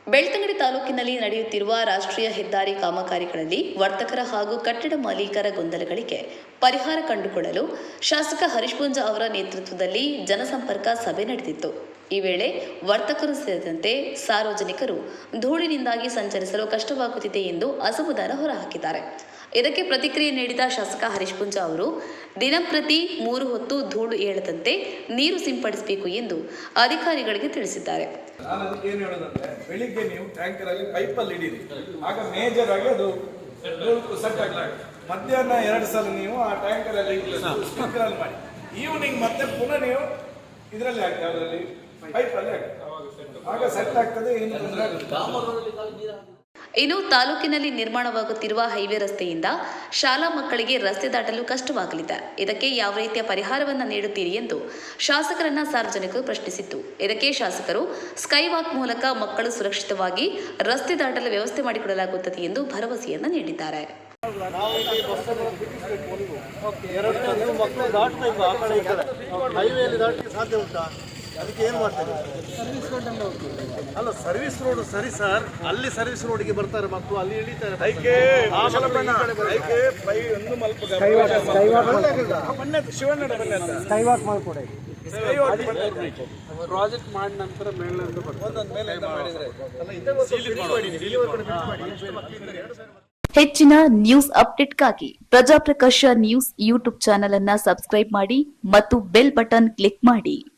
ಬೆಳ್ತಂಗಡಿ ತಾಲೂಕಿನಲ್ಲಿ ನಡೆಯುತ್ತಿರುವ ರಾಷ್ಟ್ರೀಯ ಹೆದ್ದಾರಿ ಕಾಮಗಾರಿಗಳಲ್ಲಿ ವರ್ತಕರ ಹಾಗೂ ಕಟ್ಟಡ ಮಾಲೀಕರ ಗೊಂದಲಗಳಿಗೆ ಪರಿಹಾರ ಕಂಡುಕೊಳ್ಳಲು ಶಾಸಕ ಹರೀಶ್ ಪೂಂಜ ಅವರ ನೇತೃತ್ವದಲ್ಲಿ ಜನಸಂಪರ್ಕ ಸಭೆ ನಡೆದಿತ್ತು. ಈ ವೇಳೆ ವರ್ತಕರು ಸೇರಿದಂತೆ ಸಾರ್ವಜನಿಕರು ಧೂಳಿನಿಂದಾಗಿ ಸಂಚರಿಸಲು ಕಷ್ಟವಾಗುತ್ತಿದೆ ಎಂದು ಅಸಮಾಧಾನ ಹೊರಹಾಕಿದ್ದಾರೆ. ಇದಕ್ಕೆ ಪ್ರತಿಕ್ರಿಯೆ ನೀಡಿದ ಶಾಸಕ ಹರೀಶ್ ಪೂಂಜ ಅವರು ದಿನಂಪ್ರತಿ 3 ಹೊತ್ತು ಧೂಳು ಏಳದಂತೆ ನೀರು ಸಿಂಪಡಿಸಬೇಕು ಎಂದು ಅಧಿಕಾರಿಗಳಿಗೆ ತಿಳಿಸಿದ್ದಾರೆ. ನಾನು ಅದಕ್ಕೆ ಏನು ಹೇಳೋದಂದ್ರೆ, ಬೆಳಿಗ್ಗೆ ನೀವು ಟ್ಯಾಂಕರ್ ಅಲ್ಲಿ ಪೈಪಲ್ಲಿ ಇಡೀರಿ, ಆಗ ಮೇಜರ್ ಆಗಿ ಅದು ಸೆಟ್ ಆಗ್ತದೆ. ಮಧ್ಯಾಹ್ನ 2 ಸಲ ನೀವು ಆ ಟ್ಯಾಂಕರ್ ಅಲ್ಲಿ ಸ್ಪ್ರಿಂಕ್ಲರ್ ಅಲ್ಲಿ ಮಾಡಿ, ಈವ್ನಿಂಗ್ ಮತ್ತೆ ಪುನಃ ನೀವು ಇದರಲ್ಲಿ ಹಾಕಿ, ಅದರಲ್ಲಿ ಪೈಪಲ್ಲಿ ಹಾಕಿ, ಆಗ ಸೆಟ್ ಆಗ್ತದೆ. ಏನು ತೊಂದರೆ ಆಗುತ್ತೆ. ಇನ್ನು ತಾಲೂಕಿನಲ್ಲಿ ನಿರ್ಮಾಣವಾಗುತ್ತಿರುವ ಹೈವೇ ರಸ್ತೆಯಿಂದ ಶಾಲಾ ಮಕ್ಕಳಿಗೆ ರಸ್ತೆ ದಾಟಲು ಕಷ್ಟವಾಗಲಿದೆ. ಇದಕ್ಕೆ ಯಾವ ರೀತಿಯ ಪರಿಹಾರವನ್ನು ನೀಡುತ್ತೀರಿ ಎಂದು ಶಾಸಕರನ್ನ ಸಾರ್ವಜನಿಕರು ಪ್ರಶ್ನಿಸಿತ್ತು. ಇದಕ್ಕೆ ಶಾಸಕರು ಸ್ಕೈ ವಾಕ್ ಮೂಲಕ ಮಕ್ಕಳು ಸುರಕ್ಷಿತವಾಗಿ ರಸ್ತೆ ದಾಟಲು ವ್ಯವಸ್ಥೆ ಮಾಡಿಕೊಡಲಾಗುತ್ತದೆ ಎಂದು ಭರವಸೆಯನ್ನ ನೀಡಿದ್ದಾರೆ. ಅದಕ್ಕೆ ಏನು ಮಾಡ್ತಾರೆ? ಅಲ್ಲ, ಸರ್ವಿಸ್ ರೋಡ್ ಸರಿ ಸರ್, ಅಲ್ಲಿ ಸರ್ವಿಸ್ ರೋಡ್ಗೆ ಬರ್ತಾರೆ ಮಕ್ಕಳು, ಅಲ್ಲಿ ಇಳಿತಾರೆ. ಪ್ರಾಜೆಕ್ಟ್ ಮಾಡಿದ ನಂತರ ಹೆಚ್ಚಿನ news ಅಪ್ಡೇಟ್ಗಾಗಿ Prajaprakash news YouTube channel ಅನ್ನು ಸಬ್ಸ್ಕ್ರೈಬ್ ಮಾಡಿ ಮತ್ತು ಬೆಲ್ ಬಟನ್ ಕ್ಲಿಕ್ ಮಾಡಿ.